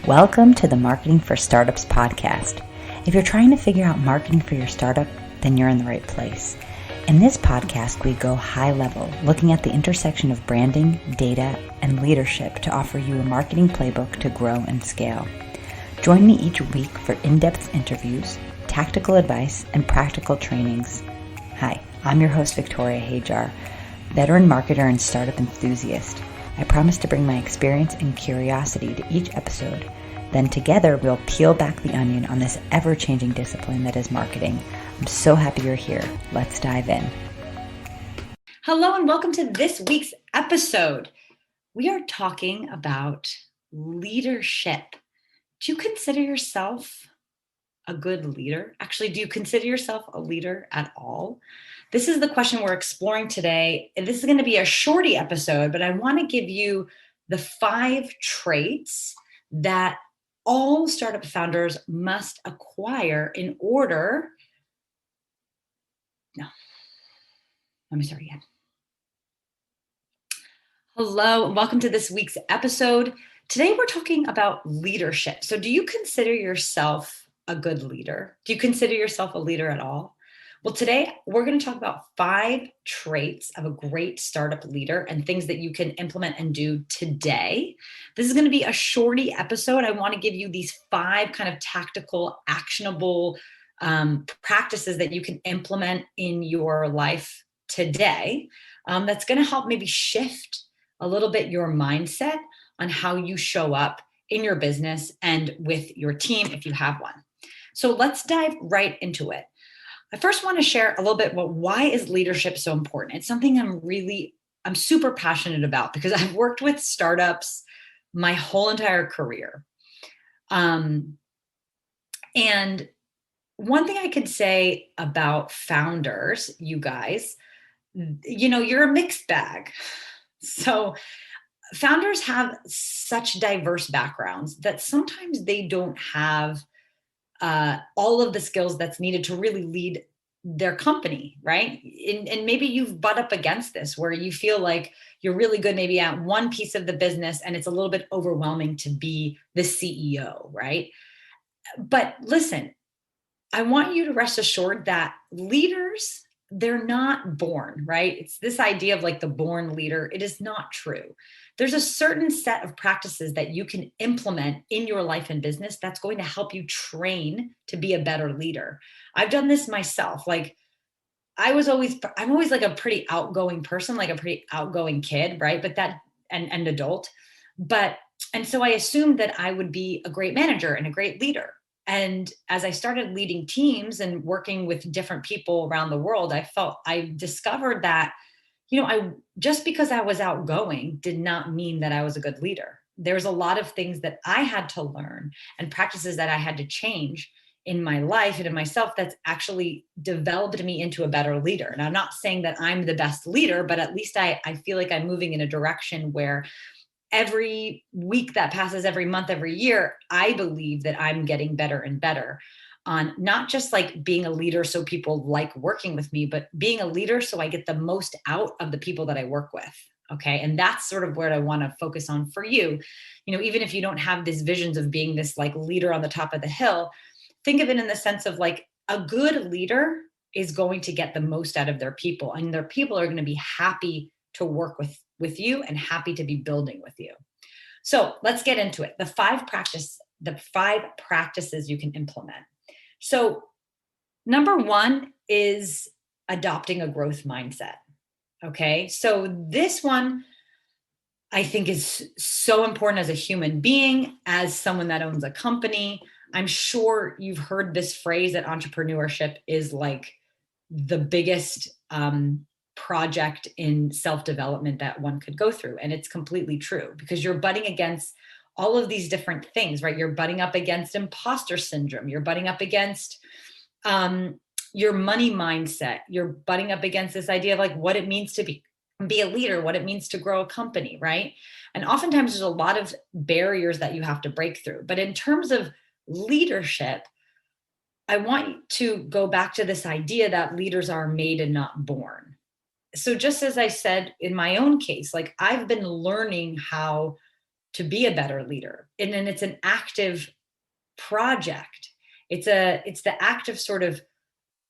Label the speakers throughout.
Speaker 1: Welcome to the Marketing for Startups podcast. If you're trying to figure out marketing for your startup, then you're in the right place. In this podcast, we go high level, looking at the intersection of branding, data, and leadership to offer you a marketing playbook to grow and scale. Join me each week for in-depth interviews, tactical advice, and practical trainings. Hi, I'm your host, Victoria Hajar, veteran marketer and startup enthusiast. I promise to bring my experience and curiosity to each episode. Then together, we'll peel back the onion on this ever-changing discipline that is marketing. I'm so happy you're here. Let's dive in. Hello, and welcome to this week's episode. We are talking about leadership. Do you consider yourself a good leader? Actually, do you consider yourself a leader at all? This is the question we're exploring today. And this is going to be a shorty episode, but I want to give you the 5 traits that all startup founders must acquire in order. No, let me start again. Hello, and welcome to this week's episode. Today, we're talking about leadership. So do you consider yourself a good leader? Do you consider yourself a leader at all? Well, today we're going to talk about 5 traits of a great startup leader and things that you can implement and do today. This is going to be a shorty episode. I want to give you these 5 kind of tactical, actionable practices that you can implement in your life today. That's going to help maybe shift a little bit your mindset on how you show up in your business and with your team if you have one. So let's dive right into it. I first want to share a little bit about why is leadership so important. It's something I'm super passionate about because I've worked with startups my whole entire career. And one thing I could say about founders, you guys, you're a mixed bag. So founders have such diverse backgrounds that sometimes they don't have all of the skills that's needed to really lead their company, right? And maybe you've butt up against this where you feel like you're really good maybe at one piece of the business and it's a little bit overwhelming to be the CEO, right? But listen, I want you to rest assured that leaders, they're not born, right? It's this idea of like the born leader. It is not true. There's a certain set of practices that you can implement in your life and business that's going to help you train to be a better leader. I've done this myself. Like I'm always like a pretty outgoing person, like a pretty outgoing kid, right? But and adult. And so I assumed that I would be a great manager and a great leader. And as I started leading teams and working with different people around the world, I discovered that, just because I was outgoing did not mean that I was a good leader. There's a lot of things that I had to learn and practices that I had to change in my life and in myself that's actually developed me into a better leader. And I'm not saying that I'm the best leader, but at least I feel like I'm moving in a direction where every week that passes, every month, every year, I believe that I'm getting better and better on not just like being a leader so people like working with me, but being a leader so I get the most out of the people that I work with. Okay. And that's sort of where I want to focus on for you. Even if you don't have these visions of being this like leader on the top of the hill, think of it in the sense of like a good leader is going to get the most out of their people, and their people are going to be happy to work with you and happy to be building with you. So let's get into it. The 5 practices you can implement. So number 1 is adopting a growth mindset. Okay. So this one I think is so important as a human being, as someone that owns a company. I'm sure you've heard this phrase that entrepreneurship is like the biggest project in self-development that one could go through. And it's completely true because you're butting against all of these different things, right? You're butting up against imposter syndrome. You're butting up against your money mindset. You're butting up against this idea of like what it means to be a leader, what it means to grow a company, right? And oftentimes there's a lot of barriers that you have to break through. But in terms of leadership, I want to go back to this idea that leaders are made and not born. So just as I said in my own case, like I've been learning how to be a better leader. And then it's an active project. It's the act of sort of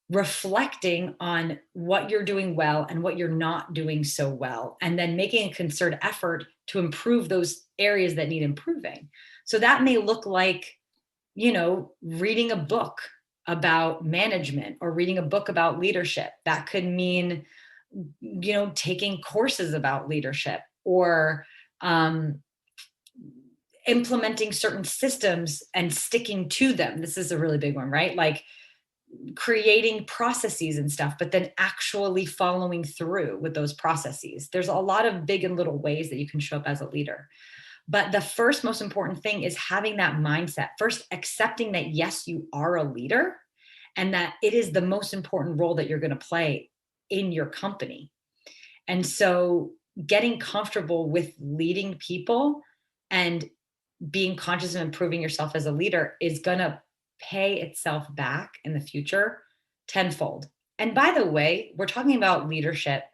Speaker 1: reflecting on what you're doing well and what you're not doing so well, and then making a concerted effort to improve those areas that need improving. So that may look like, reading a book about management or reading a book about leadership. That could mean, taking courses about leadership, or implementing certain systems and sticking to them. This is a really big one, right? Like creating processes and stuff, but then actually following through with those processes. There's a lot of big and little ways that you can show up as a leader. But the first most important thing is having that mindset. First, accepting that, yes, you are a leader and that it is the most important role that you're going to play in your company. And so getting comfortable with leading people and being conscious of improving yourself as a leader is going to pay itself back in the future tenfold. And by the way, we're talking about leadership.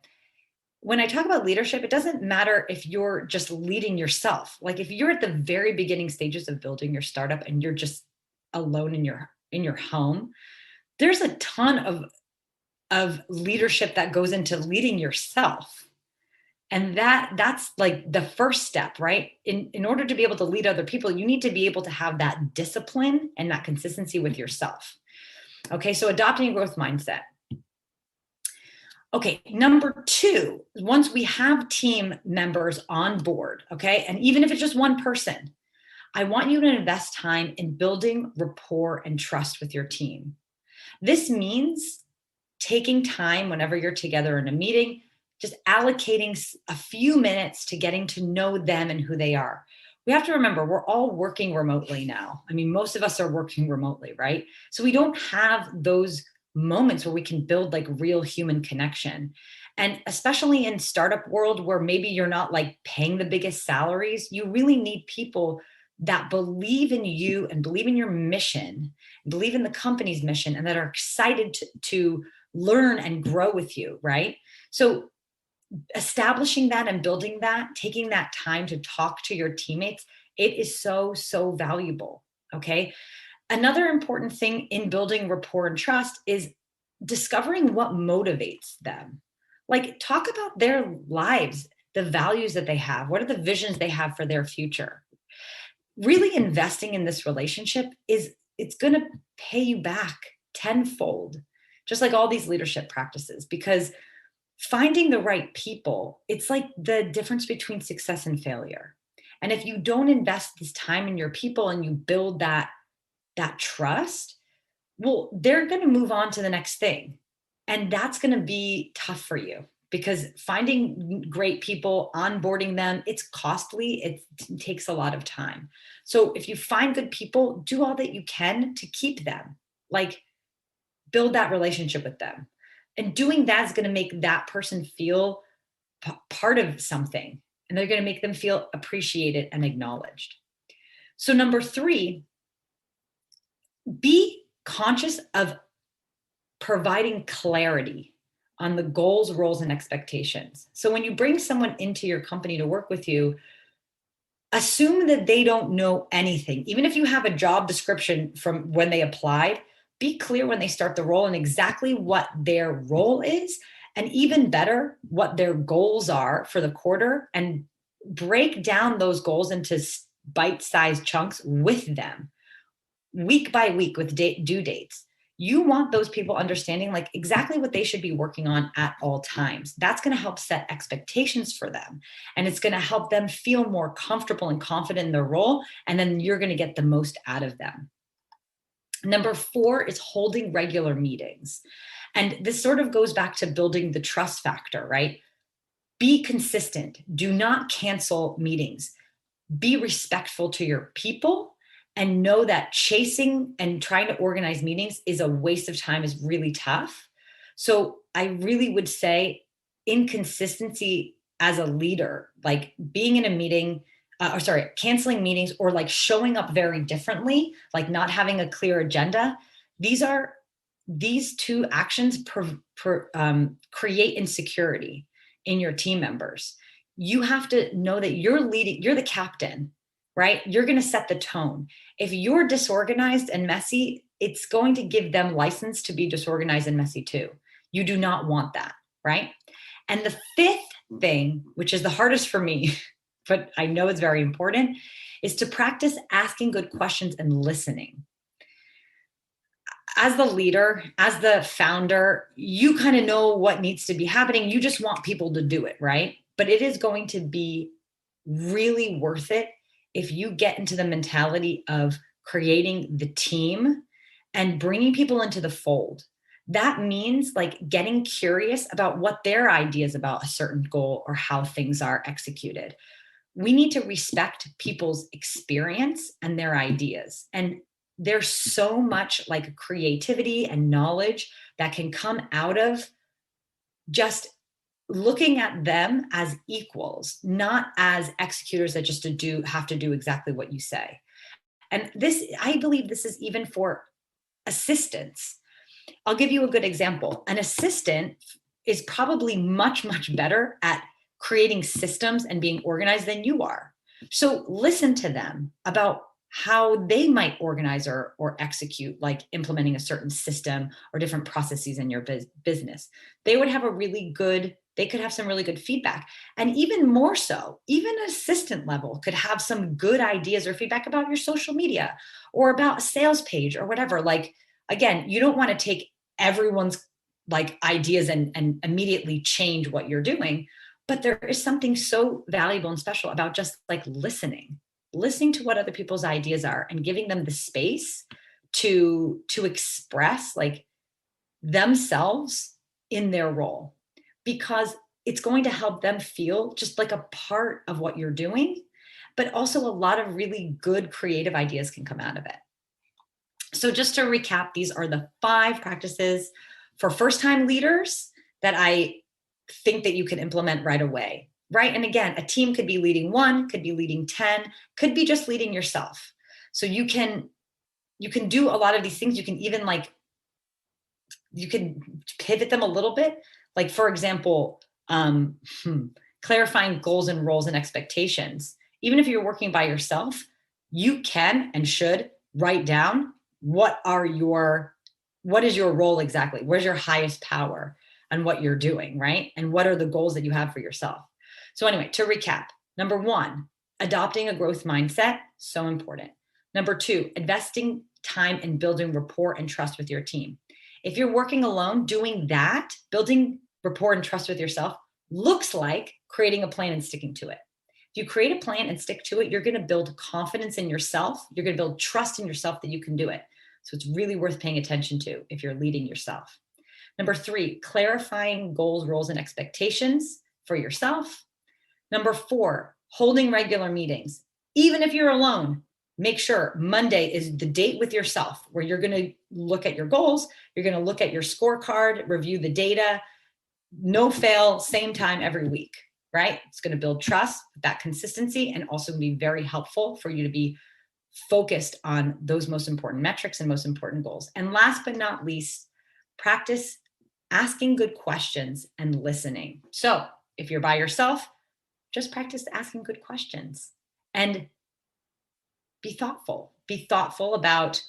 Speaker 1: When I talk about leadership, it doesn't matter if you're just leading yourself. Like if you're at the very beginning stages of building your startup and you're just alone in your home, there's a ton of leadership that goes into leading yourself. And that's like the first step, right? In order to be able to lead other people, you need to be able to have that discipline and that consistency with yourself. Okay, so adopting a growth mindset. Okay, number 2, once we have team members on board, okay, and even if it's just one person, I want you to invest time in building rapport and trust with your team. This means taking time whenever you're together in a meeting, just allocating a few minutes to getting to know them and who they are. We have to remember, we're all working remotely now. I mean, most of us are working remotely, right? So we don't have those moments where we can build like real human connection. And especially in startup world where maybe you're not like paying the biggest salaries, you really need people that believe in you and believe in your mission, believe in the company's mission, and that are excited to learn and grow with you, right? So establishing that and building that, taking that time to talk to your teammates, it is so, so valuable, okay? Another important thing in building rapport and trust is discovering what motivates them. Like talk about their lives, the values that they have, what are the visions they have for their future. Really investing in this relationship it's going to pay you back tenfold, just like all these leadership practices, because finding the right people, it's like the difference between success and failure. And if you don't invest this time in your people and you build that trust, well, they're going to move on to the next thing. And that's going to be tough for you because finding great people, onboarding them, it's costly. It takes a lot of time. So if you find good people, do all that you can to keep them, like build that relationship with them. And doing that is going to make that person feel part of something, and they're going to make them feel appreciated and acknowledged. So number 3, be conscious of providing clarity on the goals, roles, and expectations. So when you bring someone into your company to work with you, assume that they don't know anything. Even if you have a job description from when they applied, be clear when they start the role and exactly what their role is, and even better, what their goals are for the quarter, and break down those goals into bite-sized chunks with them, week by week with due dates. You want those people understanding like exactly what they should be working on at all times. That's going to help set expectations for them. And it's going to help them feel more comfortable and confident in their role. And then you're going to get the most out of them. Number 4 is holding regular meetings. And this sort of goes back to building the trust factor, right? Be consistent. Do not cancel meetings. Be respectful to your people, and know that chasing and trying to organize meetings is a waste of time, is really tough. So I really would say inconsistency as a leader, like being in a meeting, canceling meetings, or like showing up very differently, like not having a clear agenda. These 2 actions create insecurity in your team members. You have to know that you're leading, you're the captain. right? You're going to set the tone. If you're disorganized and messy, it's going to give them license to be disorganized and messy too. You do not want that, right? And the fifth thing, which is the hardest for me, but I know it's very important, is to practice asking good questions and listening. As the leader, as the founder, you kind of know what needs to be happening. You just want people to do it, right? But it is going to be really worth it if you get into the mentality of creating the team and bringing people into the fold. That means like getting curious about what their ideas about a certain goal or how things are executed. We need to respect people's experience and their ideas. And there's so much like creativity and knowledge that can come out of just looking at them as equals, not as executors that just have to do exactly what you say. And this, I believe this is even for assistants. I'll give you a good example. An assistant is probably much, much better at creating systems and being organized than you are. So listen to them about how they might organize or execute, like implementing a certain system or different processes in your business. They would have they could have some really good feedback. And even more so, even an assistant level could have some good ideas or feedback about your social media or about a sales page or whatever. Like, again, you don't want to take everyone's like ideas and immediately change what you're doing. But there is something so valuable and special about just like listening to what other people's ideas are and giving them the space to express like themselves in their role, because it's going to help them feel just like a part of what you're doing, but also a lot of really good creative ideas can come out of it. So just to recap, these are the 5 practices for first-time leaders that I think that you can implement right away, right? And again, a team could be leading 1, could be leading 10, could be just leading yourself. So you can do a lot of these things. You can even you can pivot them a little bit. Like, for example, clarifying goals and roles and expectations. Even if you're working by yourself, you can and should write down what is your role exactly? Where's your highest power on what you're doing, right? And what are the goals that you have for yourself? So anyway, to recap, number 1, adopting a growth mindset, so important. Number 2, investing time in building rapport and trust with your team. If you're working alone, doing that, building rapport and trust with yourself looks like creating a plan and sticking to it. If you create a plan and stick to it, you're going to build confidence in yourself. You're going to build trust in yourself that you can do it. So it's really worth paying attention to if you're leading yourself. Number 3, clarifying goals, roles, and expectations for yourself. Number 4, holding regular meetings. Even if you're alone, make sure Monday is the date with yourself where you're going to look at your goals. You're going to look at your scorecard, review the data, no fail, same time every week, right? It's going to build trust, that consistency, and also be very helpful for you to be focused on those most important metrics and most important goals. And last but not least, practice asking good questions and listening. So if you're by yourself, just practice asking good questions and be thoughtful. Be thoughtful about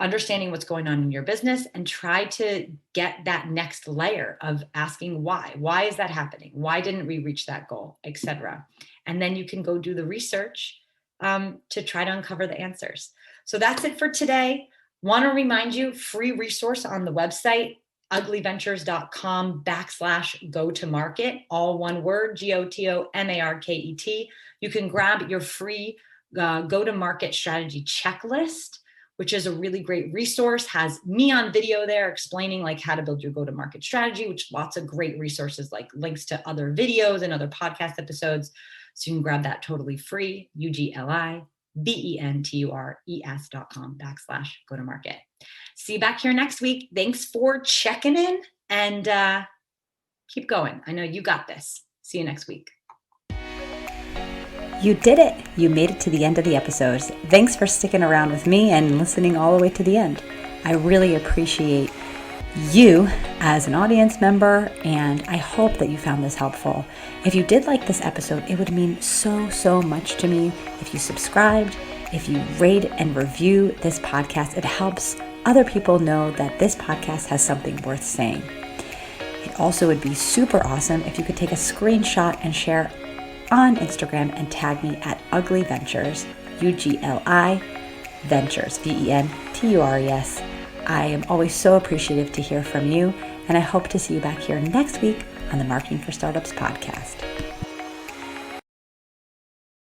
Speaker 1: understanding what's going on in your business and try to get that next layer of asking why. Why is that happening? Why didn't we reach that goal, etc.? And then you can go do the research to try to uncover the answers. So that's it for today. Want to remind you, free resource on the website, uglyventures.com/go-to-market, all one word, GOTOMARKET. You can grab your free go-to-market strategy checklist, which is a really great resource, has me on video there explaining like how to build your go-to-market strategy, which lots of great resources like links to other videos and other podcast episodes. So you can grab that totally free, ugliventures.com/go-to-market. See you back here next week. Thanks for checking in and keep going. I know you got this. See you next week.
Speaker 2: You did it. You made it to the end of the episode. Thanks for sticking around with me and listening all the way to the end. I really appreciate you as an audience member, and I hope that you found this helpful. If you did like this episode, it would mean so much to me if you subscribed, if you rate and review this podcast. It helps other people know that this podcast has something worth saying. It also would be super awesome if you could take a screenshot and share on Instagram and tag me at Ugly Ventures, UGLI Ventures, VENTURES. I am always so appreciative to hear from you, and I hope to see you back here next week on the Marketing for Startups podcast.